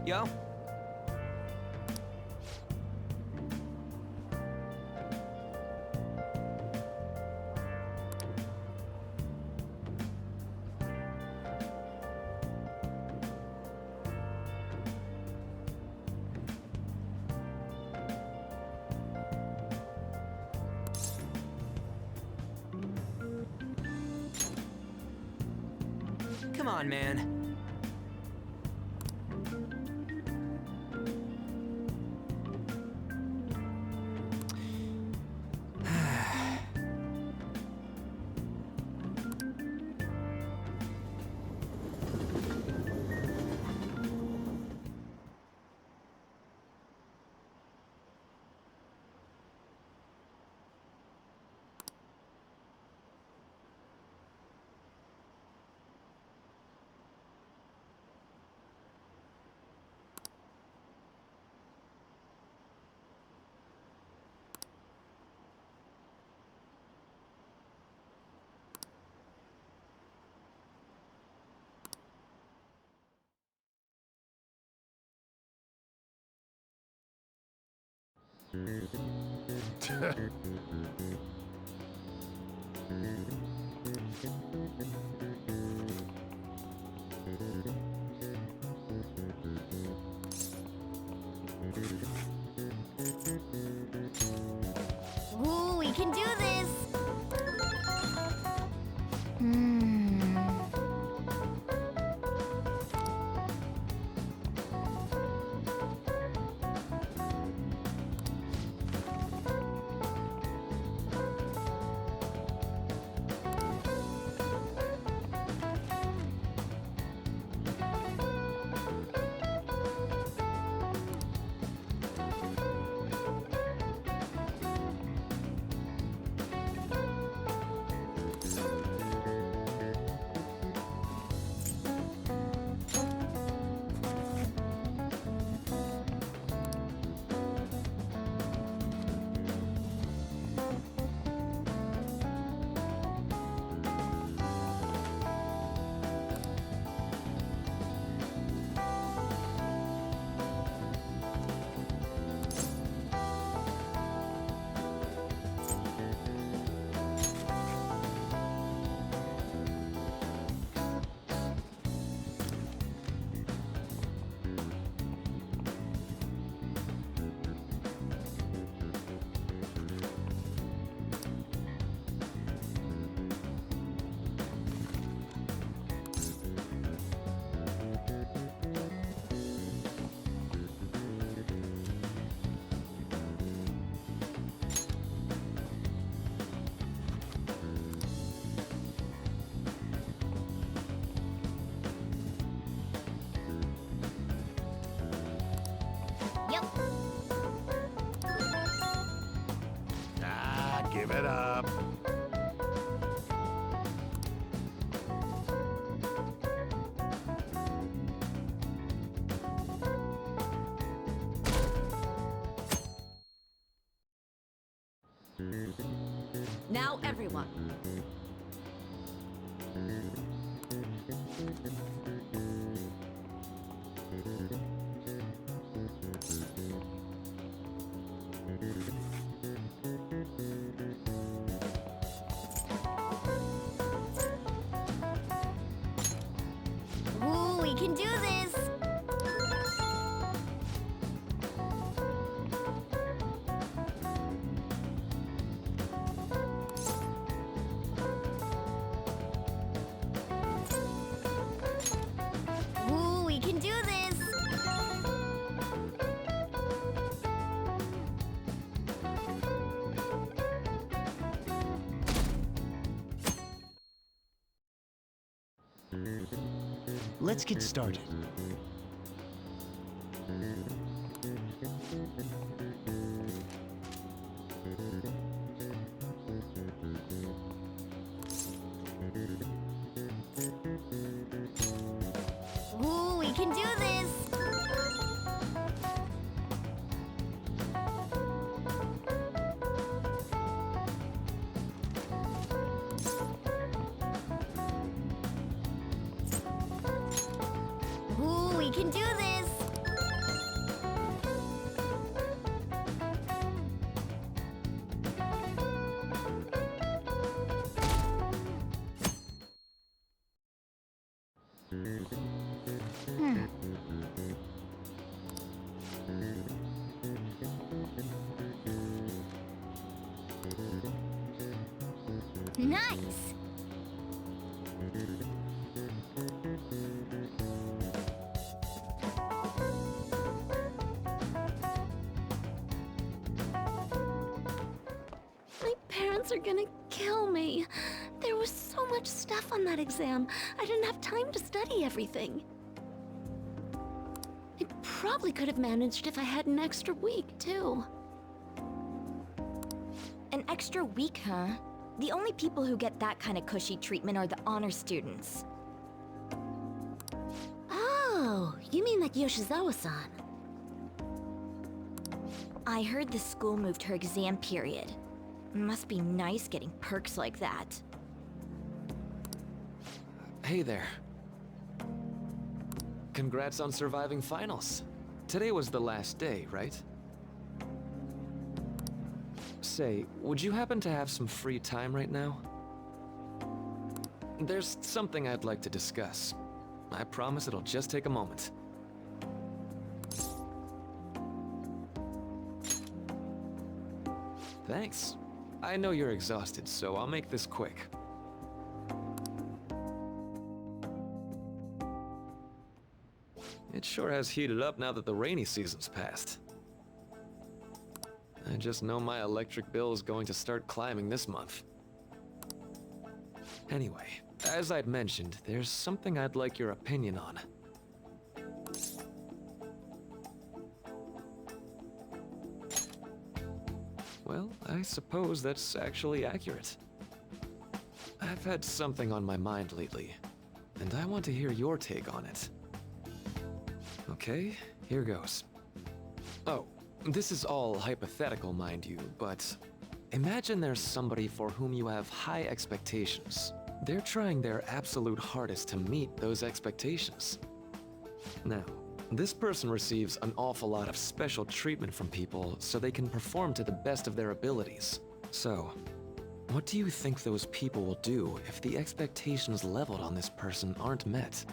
Yo? Come on, man. Ooh, we can do this! Give it up. Now everyone. Ooh, we can do this! Ooh, we can do this! Let's get started. Ooh, we can do this! Ooh, we can do this! Nice! My parents are gonna kill me. There was so much stuff on that exam. I didn't have time to study everything. I probably could have managed if I had an extra week, too. An extra week, huh? The only people who get that kind of cushy treatment are the honor students. Oh, you mean like Yoshizawa-san? I heard the school moved her exam period. Must be nice getting perks like that. Hey there. Congrats on surviving finals. Today was the last day, right? Say, would you happen to have some free time right now? There's something I'd like to discuss. I promise it'll just take a moment. Thanks. I know you're exhausted, so I'll make this quick. It sure has heated up now that the rainy season's passed. I just know my electric bill is going to start climbing this month. Anyway, as I'd mentioned, there's something I'd like your opinion on. Well, I suppose that's actually accurate. I've had something on my mind lately, and I want to hear your take on it. Okay, here goes. Oh, this is all hypothetical, mind you, but imagine there's somebody for whom you have high expectations. They're trying their absolute hardest to meet those expectations. Now, this person receives an awful lot of special treatment from people so they can perform to the best of their abilities. So, what do you think those people will do if the expectations leveled on this person aren't met?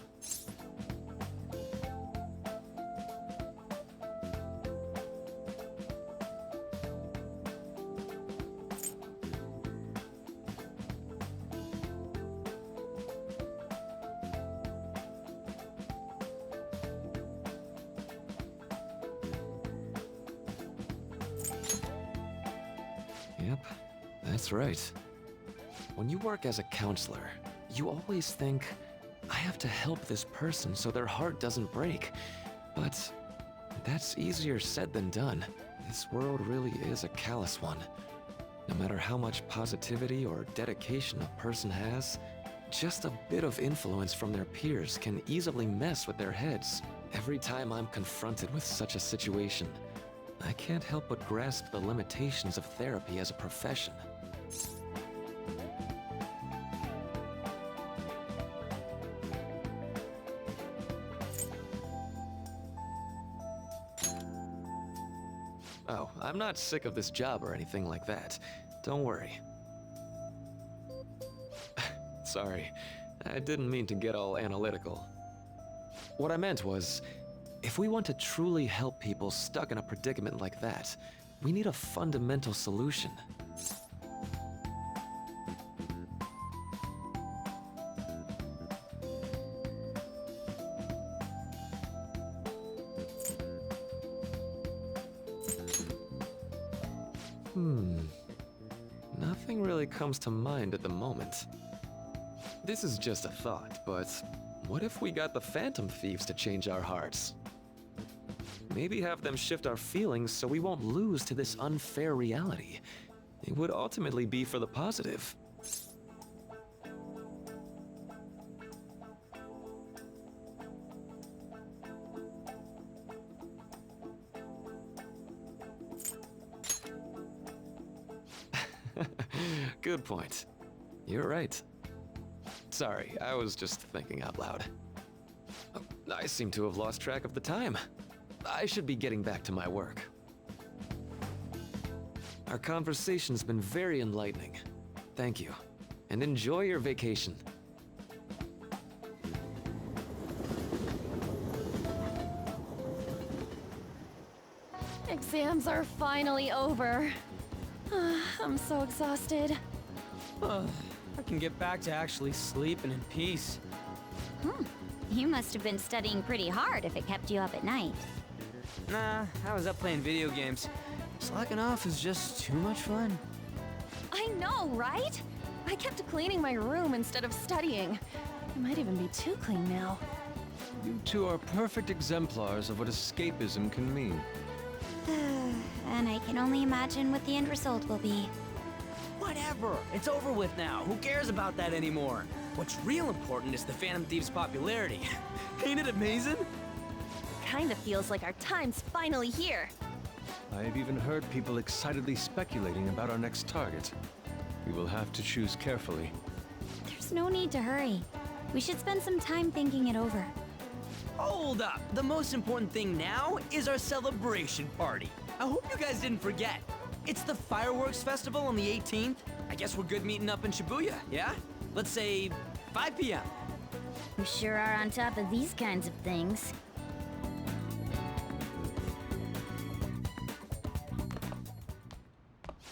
Yep, that's right. When you work as a counselor, you always think, I have to help this person so their heart doesn't break. But that's easier said than done. This world really is a callous one. No matter how much positivity or dedication a person has, just a bit of influence from their peers can easily mess with their heads. Every time I'm confronted with such a situation, I can't help but grasp the limitations of therapy as a profession. Oh, I'm not sick of this job or anything like that. Don't worry. Sorry, I didn't mean to get all analytical. What I meant was, if we want to truly help people stuck in a predicament like that, we need a fundamental solution. Nothing really comes to mind at the moment. This is just a thought, but what if we got the Phantom Thieves to change our hearts? Maybe have them shift our feelings so we won't lose to this unfair reality. It would ultimately be for the positive. Good point. You're right. Sorry, I was just thinking out loud. Oh, I seem to have lost track of the time. I should be getting back to my work. Our conversation's been very enlightening. Thank you, and enjoy your vacation. exams are finally over. I'm so exhausted. I can get back to actually sleeping in peace. You must have been studying pretty hard if it kept you up at night. Nah, I was up playing video games. Slacking off is just too much fun. I know, right? I kept cleaning my room instead of studying. It might even be too clean now. You two are perfect exemplars of what escapism can mean. And I can only imagine what the end result will be. Whatever, it's over with now. Who cares about that anymore? What's real important is the Phantom Thief's popularity. Ain't it amazing? Kinda feels like our time's finally here. I have even heard people excitedly speculating about our next target. We will have to choose carefully. There's no need to hurry. We should spend some time thinking it over. Hold up! The most important thing now is our celebration party. I hope you guys didn't forget. It's the fireworks festival on the 18th. I guess we're good meeting up in Shibuya, yeah? Let's say 5 p.m. You sure are on top of these kinds of things.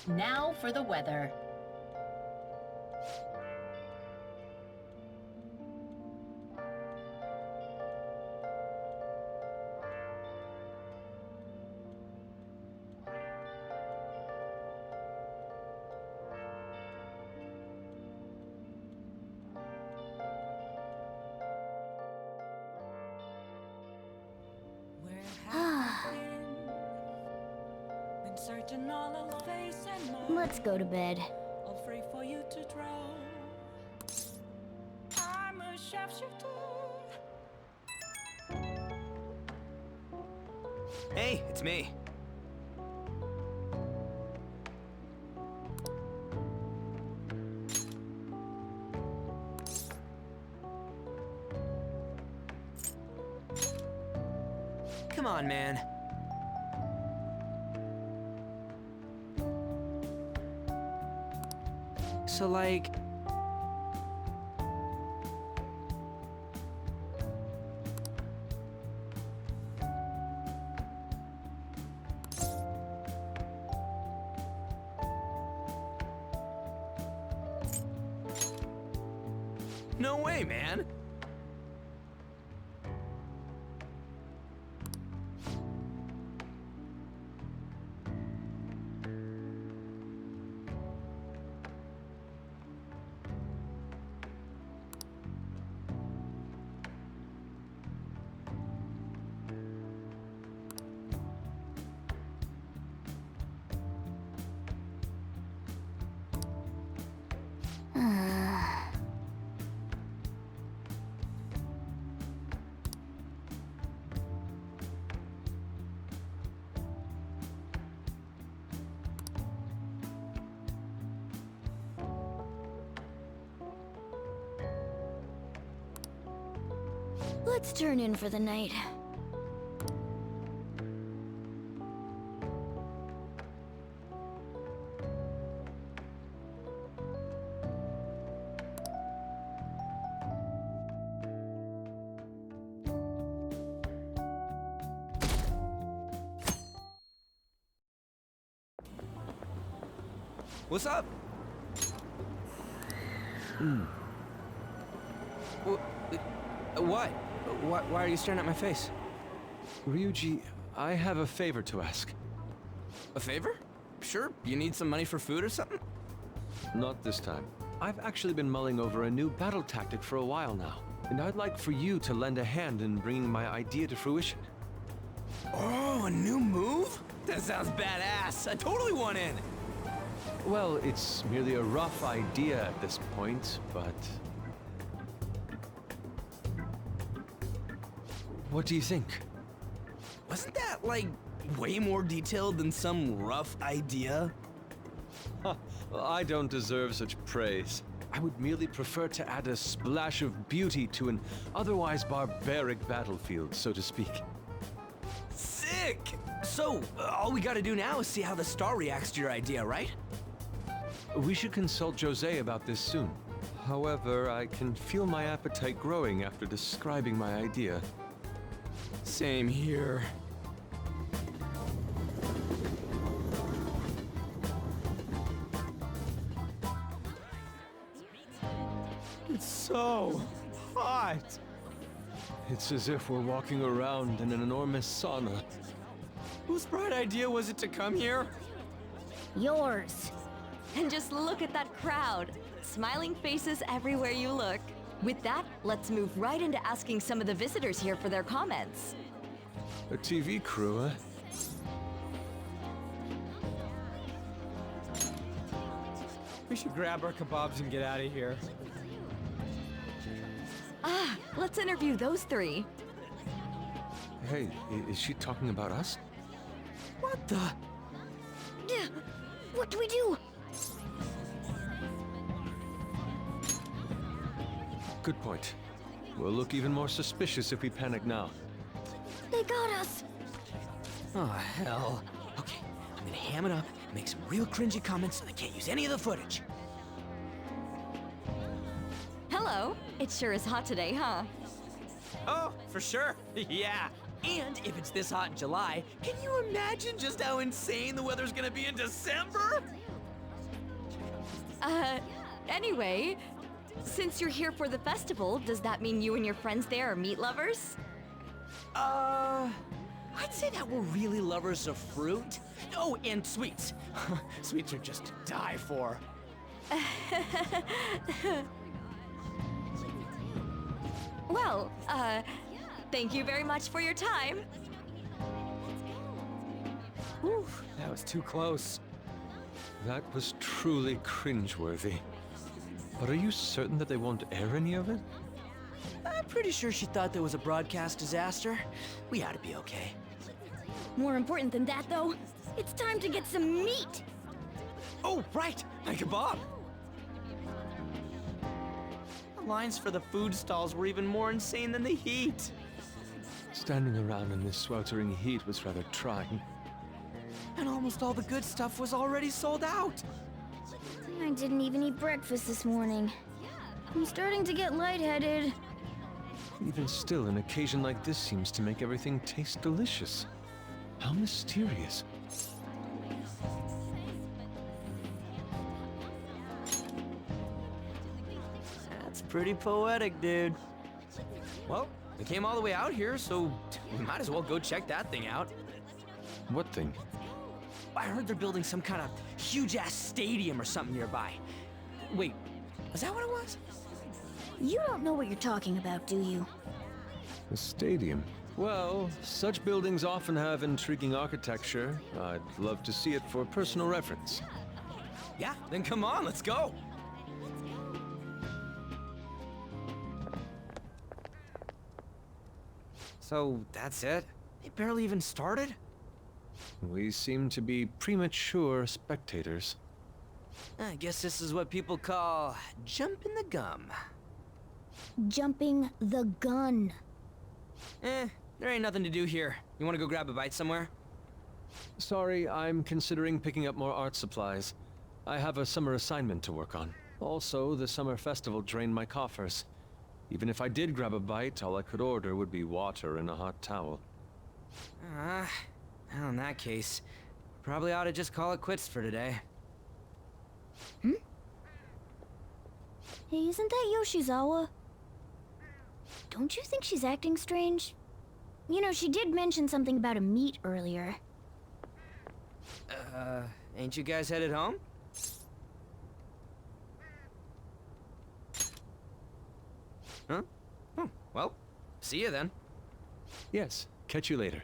Now for the weather. Let's go to bed. Hey, it's me. Come on, man. So, like... No way, man! Let's turn in for the night. What's up? What? Why are you staring at my face? Ryuji, I have a favor to ask. A favor? Sure, you need some money for food or something? Not this time. I've actually been mulling over a new battle tactic for a while now, and I'd like for you to lend a hand in bringing my idea to fruition. Oh, a new move? That sounds badass. I totally want in. Well, it's merely a rough idea at this point, but... What do you think? Wasn't that, like, way more detailed than some rough idea? Well, I don't deserve such praise. I would merely prefer to add a splash of beauty to an otherwise barbaric battlefield, so to speak. Sick! So, all we gotta do now is see how the star reacts to your idea, right? We should consult Jose about this soon. However, I can feel my appetite growing after describing my idea. Same here. It's so hot. It's as if we're walking around in an enormous sauna. Whose bright idea was it to come here? Yours. And just look at that crowd. Smiling faces everywhere you look. With that, let's move right into asking some of the visitors here for their comments. A TV crew, huh? We should grab our kebabs and get out of here. Ah, let's interview those three. Hey, is she talking about us? What the? Yeah. What do we do? Good point. We'll look even more suspicious if we panic now. They got us. Oh, hell. Okay, I'm gonna ham it up and make some real cringy comments so they can't use any of the footage. Hello. It sure is hot today, huh? Oh, for sure. Yeah. And if it's this hot in July, can you imagine just how insane the weather's gonna be in December? Anyway, since you're here for the festival, does that mean you and your friends there are meat lovers? I'd say that we're really lovers of fruit. Oh, and sweets. Sweets are just to die for. Well, thank you very much for your time. Whew, that was too close. That was truly cringeworthy. But are you certain that they won't air any of it? I'm pretty sure she thought there was a broadcast disaster. We ought to be okay. More important than that, though, it's time to get some meat. Oh, right! My kebab! The lines for the food stalls were even more insane than the heat. Standing around in this sweltering heat was rather trying. And almost all the good stuff was already sold out. I didn't even eat breakfast this morning. I'm starting to get lightheaded. Even still, an occasion like this seems to make everything taste delicious. How mysterious. That's pretty poetic, dude. Well, we came all the way out here, so we might as well go check that thing out. What thing? I heard they're building some kind of huge-ass stadium or something nearby. Wait, was that what it was? You don't know what you're talking about, do you? A stadium. Well, such buildings often have intriguing architecture. I'd love to see it for personal reference. Yeah, then come on, let's go. So, that's it? They barely even started? We seem to be premature spectators. I guess this is what people call jumping the gum. Jumping the gun. There ain't nothing to do here. You wanna go grab a bite somewhere? Sorry, I'm considering picking up more art supplies. I have a summer assignment to work on. Also, the summer festival drained my coffers. Even if I did grab a bite, all I could order would be water and a hot towel. Well, in that case, probably ought to just call it quits for today. Hey, isn't that Yoshizawa? Don't you think she's acting strange? You know, she did mention something about a meet earlier. Ain't you guys headed home? Huh? Oh, well, see you then. Yes, catch you later.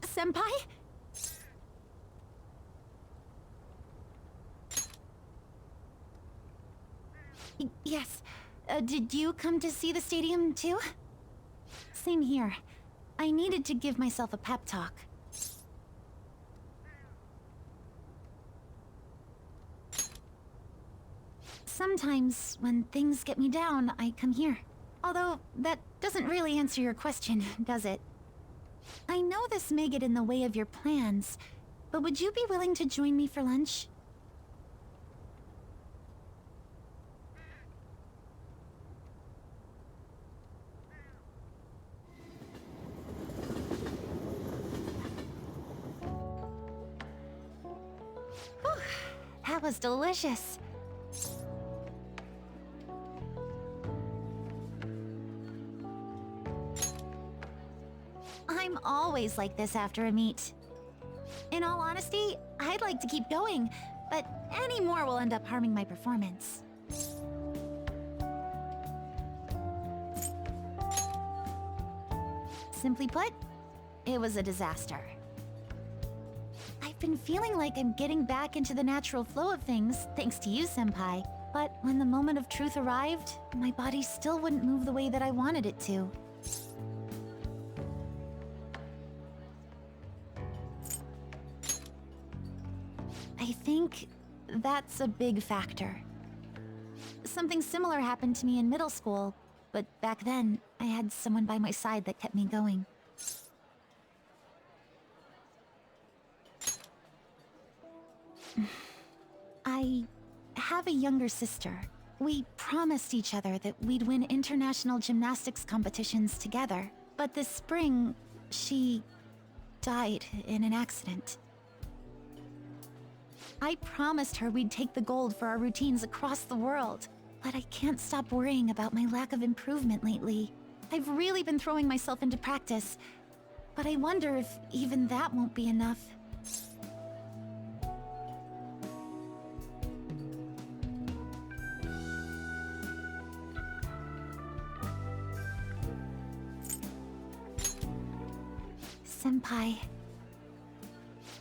Senpai? Yes. Did you come to see the stadium, too? Same here. I needed to give myself a pep talk. Sometimes, when things get me down, I come here. Although, that doesn't really answer your question, does it? I know this may get in the way of your plans, but would you be willing to join me for lunch? That was delicious. I'm always like this after a meet. In all honesty, I'd like to keep going, but any more will end up harming my performance. Simply put, it was a disaster. I've been feeling like I'm getting back into the natural flow of things, thanks to you, Senpai. But when the moment of truth arrived, my body still wouldn't move the way that I wanted it to. I think that's a big factor. Something similar happened to me in middle school, but back then, I had someone by my side that kept me going. I have a younger sister. We promised each other that we'd win international gymnastics competitions together. But this spring, she died in an accident. I promised her we'd take the gold for our routines across the world. But I can't stop worrying about my lack of improvement lately. I've really been throwing myself into practice, but I wonder if even that won't be enough. Senpai,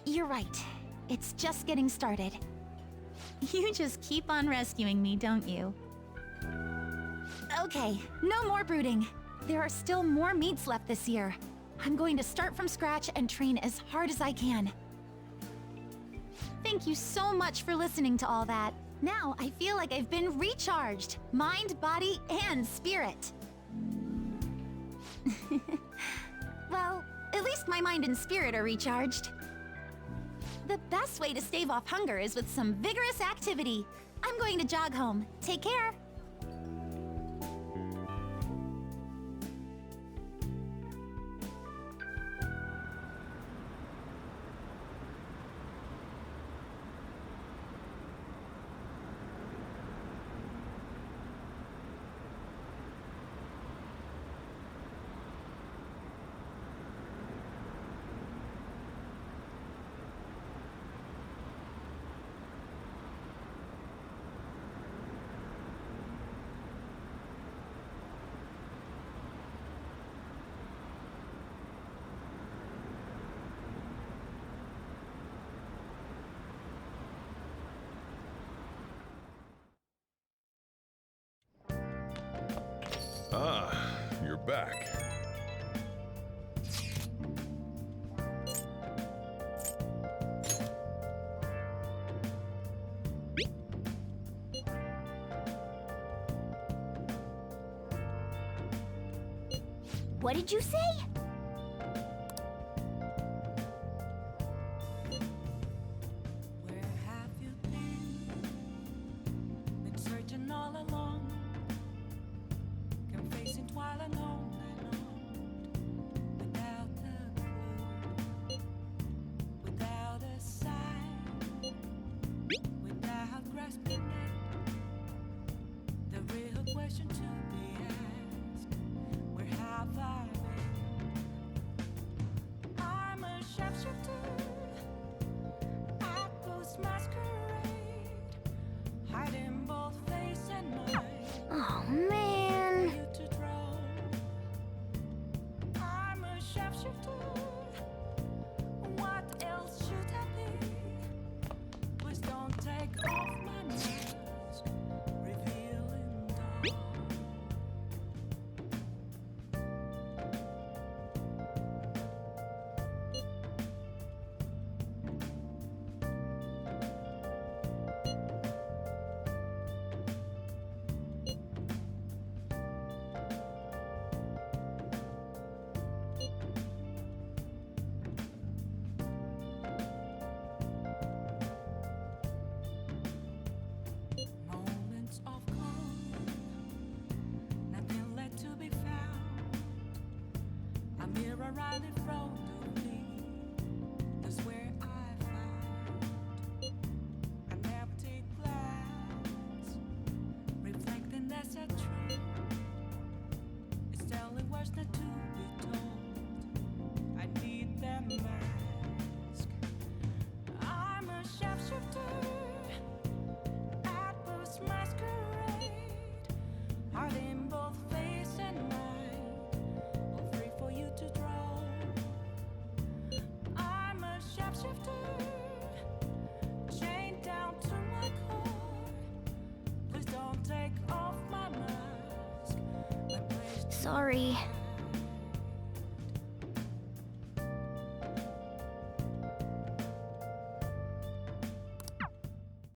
you're right. It's just getting started. You just keep on rescuing me, don't you? Okay, no more brooding. There are still more meets left this year. I'm going to start from scratch and train as hard as I can. Thank you so much for listening to all that. Now I feel like I've been recharged. Mind, body, and spirit. Well, at least my mind and spirit are recharged. The best way to stave off hunger is with some vigorous activity. I'm going to jog home. Take care. Ah, you're back. What did you say? Where have you been? Been searching all along. Facing twilight on and on, without a clue, without a sign, without grasping it. The real question to be asked: where have I been? I'm a sharpshooter at Ghost Masquerade, hiding both face and mind. Oh man. What else should I be? Please don't take off my mask, revealing dawn. Moments of calm, nothing left to be found. A mirror right in front of me, that's where I found. I never take Sorry.